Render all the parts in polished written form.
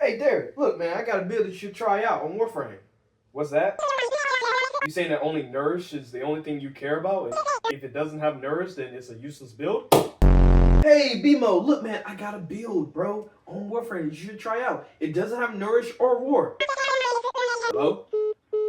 Hey, Derek, look, man, I got a build that you should try out on Warframe. What's that? You saying that only nourish is the only thing you care about? And if it doesn't have nourish, then it's a useless build? Hey, BMO, look, man, I got a build, bro, on Warframe you should try out. It doesn't have nourish or war. Hello?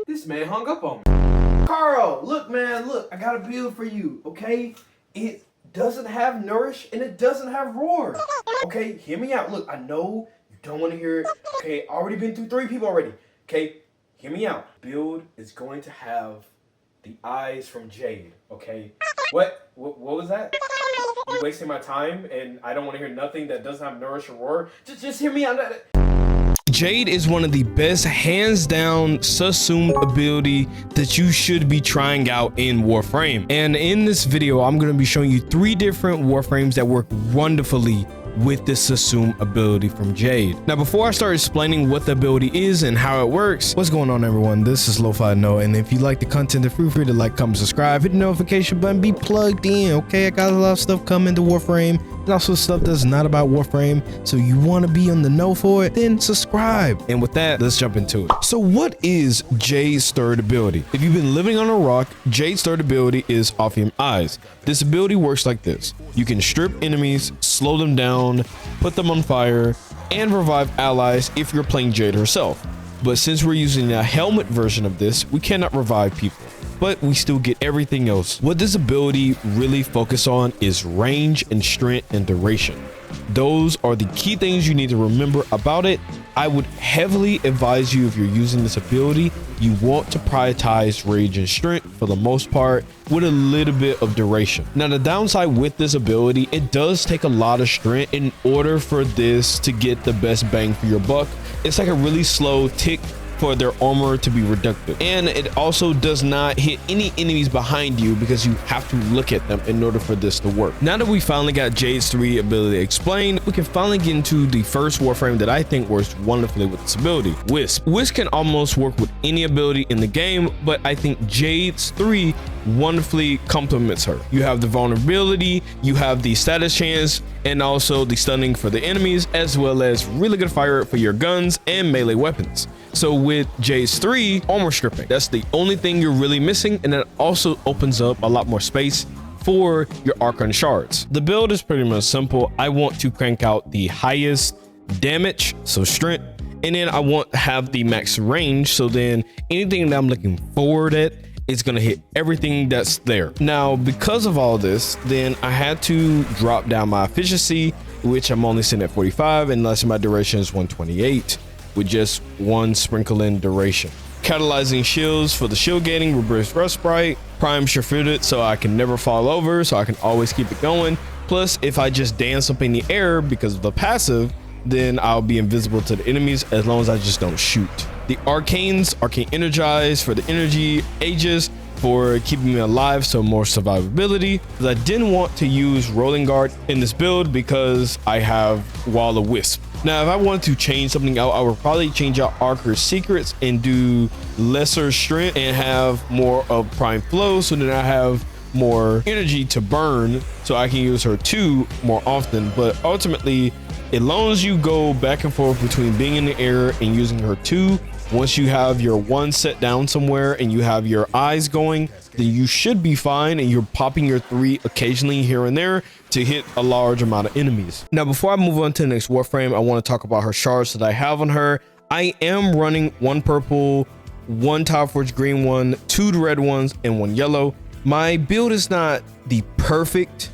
This man hung up on me. Carl, look, man, look, I got a build for you, okay? It doesn't have nourish and it doesn't have roar. Okay, hear me out. Look, I know you don't want to hear it. Okay, already been through 3 people already. Okay, hear me out. Build is going to have the eyes from Jade. Okay, what was that? You wasting my time and I don't want to hear nothing that doesn't have nourish or roar. Just hear me out. Jade is one of the best hands down subsumed ability that you should be trying out in Warframe. And in this video, I'm going to be showing you 3 different Warframes that work wonderfully with this assume ability from Jade. Now, before I start explaining what the ability is and how it works, what's going on, everyone? This is Lo-Fi Nole, and if you like the content, then feel free to like, comment, subscribe, hit the notification button, be plugged in. Okay, I got a lot of stuff coming to Warframe and also stuff that's not about Warframe, so you want to be on the know for it, then subscribe. And with that, let's jump into it. So what is Jade's third ability? If you've been living on a rock, Jade's third ability is Ophanim Eyes. This ability works like this: you can strip enemies, slow them down, put them on fire, and revive allies if you're playing Jade herself. But since we're using a helmet version of this, we cannot revive people, but we still get everything else. What this ability really focuses on is range and strength and duration. Those are the key things you need to remember about it. I would heavily advise you, if you're using this ability, you want to prioritize range and strength for the most part, with a little bit of duration. Now, the downside with this ability, it does take a lot of strength in order for this to get the best bang for your buck. It's like a really slow tick for their armor to be reductive, and it also does not hit any enemies behind you because you have to look at them in order for this to work. Now that we finally got Jade's 3 ability explained, we can finally get into the first Warframe that I think works wonderfully with this ability, Wisp. Wisp can almost work with any ability in the game, but I think Jade's 3 wonderfully complements her. You have the vulnerability, you have the status chance, and also the stunning for the enemies, as well as really good fire for your guns and melee weapons. So with Jade's 3, armor stripping, that's the only thing you're really missing, and that also opens up a lot more space for your Archon shards. The build is pretty much simple. I want to crank out the highest damage, so strength, and then I want to have the max range, so then anything that I'm looking forward at, it's gonna hit everything that's there. Now, because of all this, then I had to drop down my efficiency, which I'm only sitting at 45, unless my duration is 128, with just 1 sprinkle in duration. Catalyzing shields for the shield gating, reverse respite, prime sure-footed so I can never fall over, so I can always keep it going. Plus, if I just dance up in the air because of the passive, then I'll be invisible to the enemies as long as I just don't shoot. The arcanes, arcane energize for the energy, aegis for keeping me alive, so more survivability. I didn't want to use rolling guard in this build because I have wall of wisp. Now, if I wanted to change something out, I would probably change out Archer's secrets and do lesser strength and have more of prime flow, so then I have more energy to burn, so I can use her 2 more often. But ultimately, as long as you go back and forth between being in the air and using her 2, once you have your 1 set down somewhere and you have your eyes going, then you should be fine, and you're popping your 3 occasionally here and there to hit a large amount of enemies. Now, before I move on to the next Warframe, I want to talk about her shards that I have on her. I am running 1 purple, 1 Tower Forge green one, 2 red ones, and 1 yellow. My build is not the perfect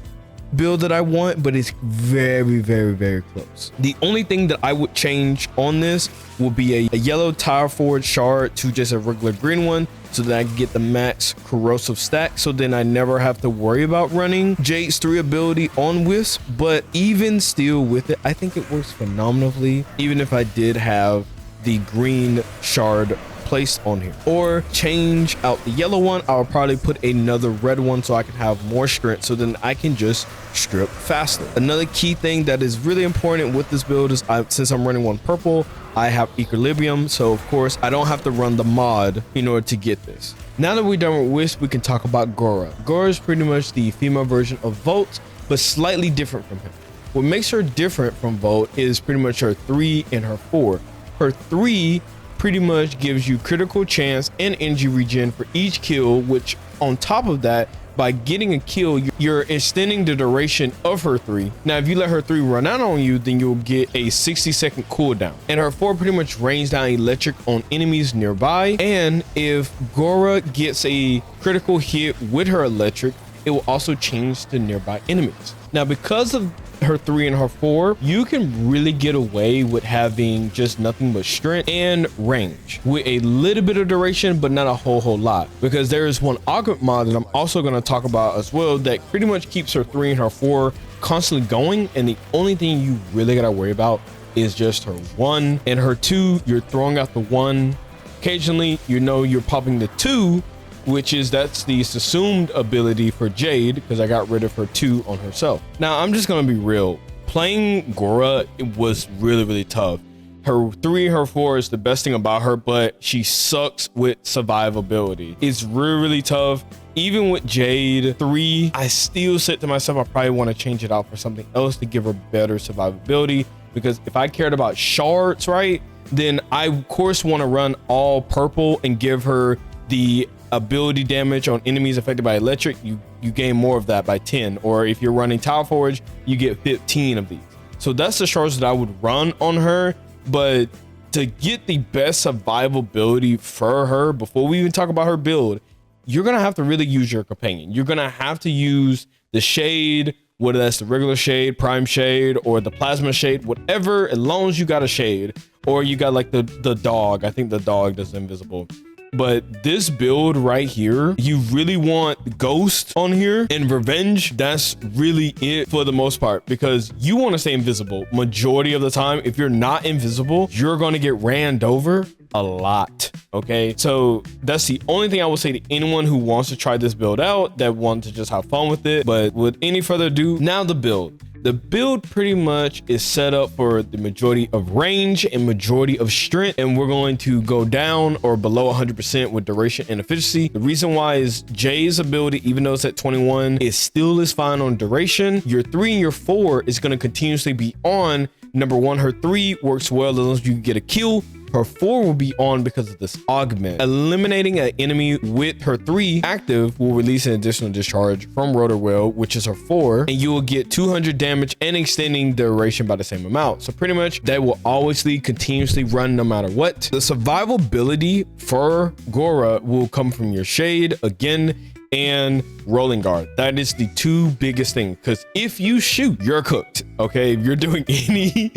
build that I want, but it's very, very, very close. The only thing that I would change on this would be a yellow Tower Forge shard to just a regular green one, so that I can get the max corrosive stack, so then I never have to worry about running Jade's 3 ability on Wisp. But even still with it, I think it works phenomenally, even if I did have the green shard placed on here. Or change out the yellow one, I'll probably put another red one so I can have more strength, so then I can just strip faster. Another key thing that is really important with this build is since I'm running 1 purple, I have equilibrium, so of course I don't have to run the mod in order to get this. Now that we're done with Wisp, we can talk about Gyre. Gyre is pretty much the female version of Volt, but slightly different from him. What makes her different from Volt is pretty much her 3 and her 4. Her 3 pretty much gives you critical chance and energy regen for each kill, which on top of that, by getting a kill, you're extending the duration of her 3. Now, if you let her 3 run out on you, then you'll get a 60-second cooldown. And her 4 pretty much rains down electric on enemies nearby. And if Gyre gets a critical hit with her electric, it will also change to nearby enemies. Now, because of her 3 and her 4, you can really get away with having just nothing but strength and range with a little bit of duration, but not a whole lot, because there is one augment mod that I'm also going to talk about as well that pretty much keeps her 3 and her 4 constantly going, and the only thing you really got to worry about is just her 1 and her 2. You're throwing out the 1 occasionally, you know, you're popping the 2, that's the assumed ability for Jade, because I got rid of her 2 on herself. Now, I'm just gonna be real. Playing Gyre, it was really tough. Her 3 and her 4 is the best thing about her, but she sucks with survivability. It's really tough. Even with Jade 3, I still said to myself, I probably want to change it out for something else to give her better survivability, because if I cared about shards, right, then I of course want to run all purple and give her the ability damage on enemies affected by electric. You gain more of that by 10, or if you're running Tower Forge, you get 15 of these. So that's the shards that I would run on her. But to get the best survivability for her, before we even talk about her build, you're gonna have to really use your companion. You're gonna have to use the shade, whether that's the regular shade, prime shade, or the plasma shade, whatever, as long as you got a shade, or you got like the dog. I think the dog does invisible. But this build right here, you really want Ghost on here and Revenge. That's really it for the most part, because you want to stay invisible majority of the time. If you're not invisible, you're going to get ran over a lot. Okay, so that's the only thing I will say to anyone who wants to try this build out, that wants to just have fun with it. But with any further ado, now the build. The build pretty much is set up for the majority of range and majority of strength, and we're going to go down or below 100% with duration and efficiency. The reason why is Jade's ability, even though it's at 21, it still is fine on duration. Your 3 and your 4 is going to continuously be on. Number 1, her 3 works well as long as you get a kill. Her 4 will be on because of this augment. Eliminating an enemy with her 3 active will release an additional discharge from Rotor Wheel, which is her 4, and you will get 200 damage and extending the duration by the same amount. So pretty much that will obviously continuously run no matter what. The survivability for Gyre will come from your shade again and rolling guard. That is the 2 biggest things, because if you shoot, you're cooked. Okay, if you're doing any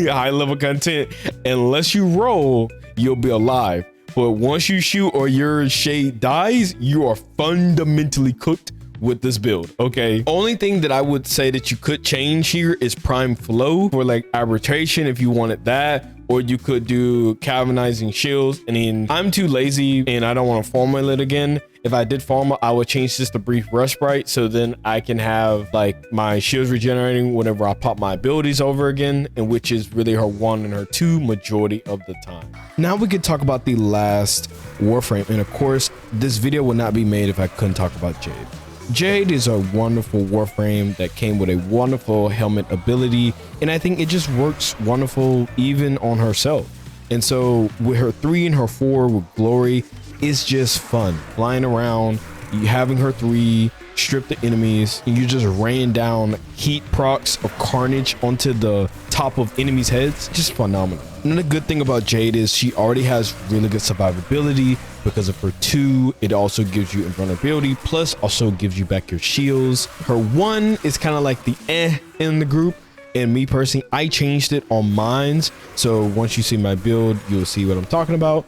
high level content, unless you roll, you'll be alive. But once you shoot or your shade dies, you are fundamentally cooked with this build. Okay, only thing that I would say that you could change here is prime flow for like arbitration if you wanted that, or you could do galvanizing shields. And then I'm too lazy and I don't want to formula it again. If I did farm, I would change this to brief respite, so then I can have like my shields regenerating whenever I pop my abilities over again, and which is really her 1 and her 2 majority of the time. Now we could talk about the last Warframe, and of course this video would not be made if I couldn't talk about Jade. Jade is a wonderful Warframe that came with a wonderful helmet ability, and I think it just works wonderful even on herself. And so with her 3 and her 4 with Glory, it's just fun flying around, you having her 3 strip the enemies, and you just rain down heat procs of carnage onto the top of enemies' heads. Just phenomenal. Another good thing about Jade is she already has really good survivability because of her 2. It also gives you invulnerability, plus also gives you back your shields. Her 1 is kind of like the in the group, and me personally, I changed it on mines, so once you see my build, you'll see what I'm talking about.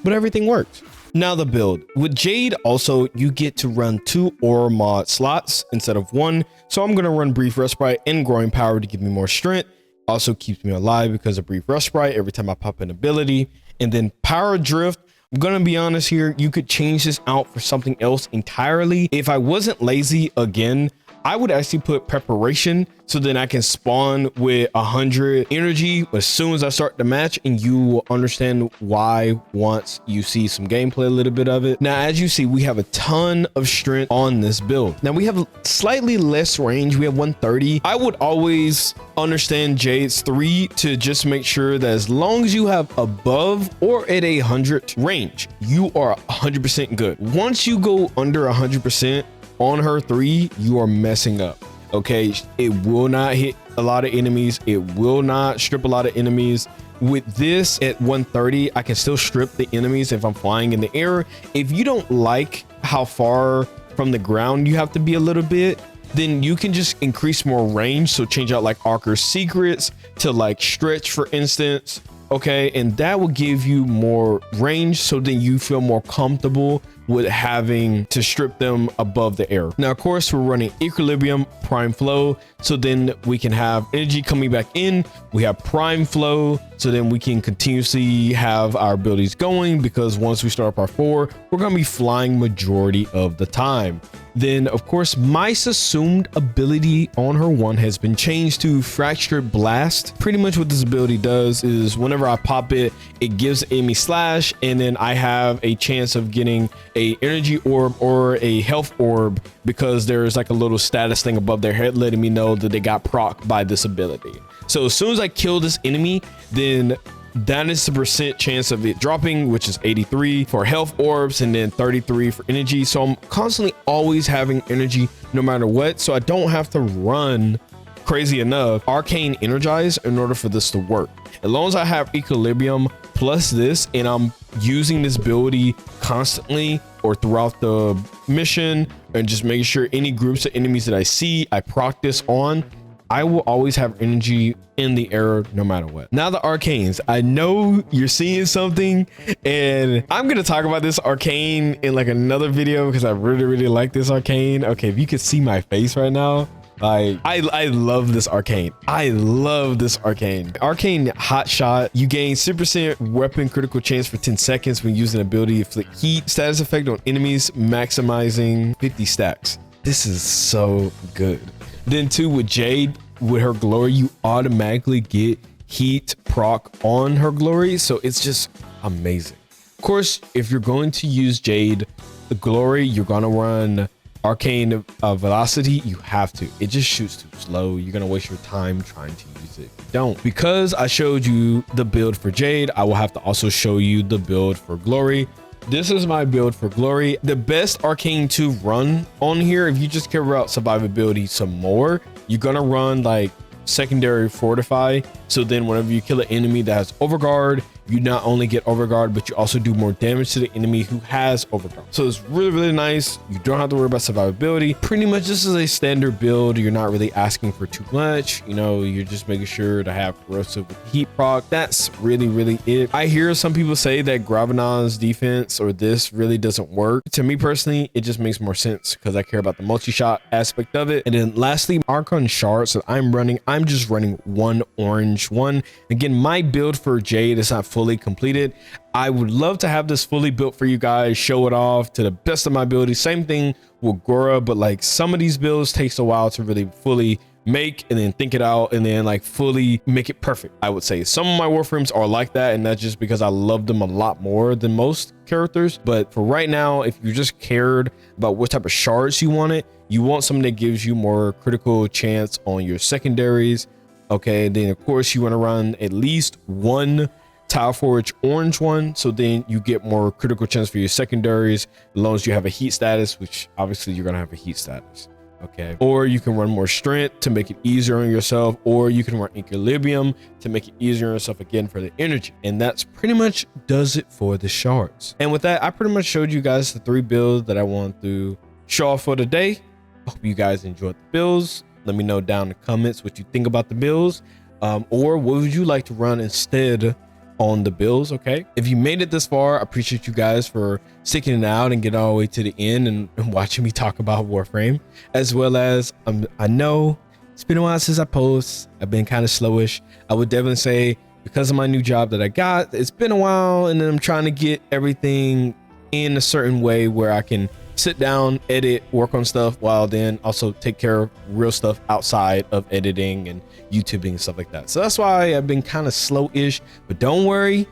But everything works. Now the build. With Jade also, you get to run 2 aura mod slots instead of 1. So I'm going to run brief respite and growing power to give me more strength. Also keeps me alive because of brief respite every time I pop an ability. And then power drift. I'm going to be honest here, you could change this out for something else entirely. If I wasn't lazy, again, I would actually put preparation, so then I can spawn with 100 energy as soon as I start the match, and you will understand why once you see some gameplay, a little bit of it. Now, as you see, we have a ton of strength on this build. Now we have slightly less range. We have 130. I would always understand Jade's 3 to just make sure that as long as you have above or at 100 range, you are 100% good. Once you go under 100% on her 3, you are messing up. Okay, it will not hit a lot of enemies. It will not strip a lot of enemies. With this at 130, I can still strip the enemies if I'm flying in the air. If you don't like how far from the ground you have to be a little bit, then you can just increase more range. So change out like Archer's Secrets to like Stretch, for instance. Okay, and that will give you more range, so then you feel more comfortable with having to strip them above the air. Now, of course, we're running Equilibrium, Prime Flow, so then we can have energy coming back in. We have Prime Flow, so then we can continuously have our abilities going, because once we start up our 4, we're going to be flying majority of the time. Then, of course, my assumed ability on her 1 has been changed to Fractured Blast. Pretty much what this ability does is whenever I pop it, it gives enemy slash, and then I have a chance of getting a energy orb or a health orb, because there's like a little status thing above their head letting me know that they got proc by this ability. So as soon as I kill this enemy, then that is the percent chance of it dropping, which is 83 for health orbs and then 33 for energy. So I'm constantly always having energy no matter what, so I don't have to run crazy enough arcane energize in order for this to work. As long as I have Equilibrium plus this, and I'm using this ability constantly or throughout the mission, and just making sure any groups of enemies that I see, I proc this on, I will always have energy in the air no matter what. Now the arcanes, I know you're seeing something, and I'm gonna talk about this arcane in like another video because I really like this arcane. Okay, if you could see my face right now, I love this arcane. I love this arcane. Arcane Hot Shot. You gain 6% weapon critical chance for 10 seconds when using ability to inflict heat status effect on enemies, maximizing 50 stacks. This is so good. Then too, with Jade, with her glory, you automatically get heat proc on her glory, so it's just amazing. Of course, if you're going to use Jade, the glory, you're gonna run arcane velocity. You have to. It just shoots too slow. You're gonna waste your time trying to use it. Don't. Because I showed you the build for Jade, I will have to also show you the build for glory. This is my build for glory. The best arcane to run on here, if you just care about survivability some more, you're gonna run like secondary fortify. So then whenever you kill an enemy that has overguard, you not only get overguard, but you also do more damage to the enemy who has overguard. So it's really nice. You don't have to worry about survivability. Pretty much this is a standard build. You're not really asking for too much. You know, you're just making sure to have corrosive with heat proc. That's really it. I hear some people say that Gravenon's defense or this really doesn't work. To me personally, it just makes more sense because I care about the multi-shot aspect of it. And then lastly, Archon shards that I'm just running one orange one. Again, my build for Jade is not fully completed. I would love to have this fully built for you guys, show it off to the best of my ability. Same thing with Gora, but like some of these builds takes a while to really fully make and then think it out and then like fully make it perfect. I would say some of my Warframes are like that, and that's just because I love them a lot more than most characters. But for right now, if you just cared about what type of shards you wanted, you want something that gives you more critical chance on your secondaries. Okay, then of course you want to run at least one Tile Forge orange one, so then you get more critical chance for your secondaries as long as you have a heat status, which obviously you're gonna have a heat status. Okay, or you can run more strength to make it easier on yourself, or you can run Equilibrium to make it easier on yourself again for the energy. And that's pretty much does it for the shards. And with that, I pretty much showed you guys the 3 builds that I want to show off for today. I hope you guys enjoyed the builds. Let me know down in the comments what you think about the builds, or what would you like to run instead on the builds. Okay, if you made it this far, I appreciate you guys for sticking it out and getting all the way to the end and watching me talk about Warframe, as well as I know it's been a while since I post. I've been kind of slowish. I would definitely say because of my new job that I got, it's been a while, and then I'm trying to get everything in a certain way where I can sit down, edit, work on stuff, while then also take care of real stuff outside of editing and YouTubing and stuff like that. So that's why I've been kind of slow-ish, but don't worry,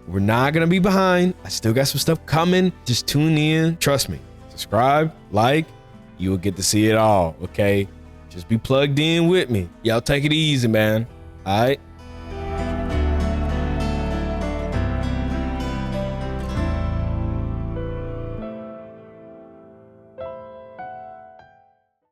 we're not gonna be behind. I still got some stuff coming. Just tune in, trust me, subscribe, like, you will get to see it all. Okay, just be plugged in with me. Y'all take it easy, man. All right.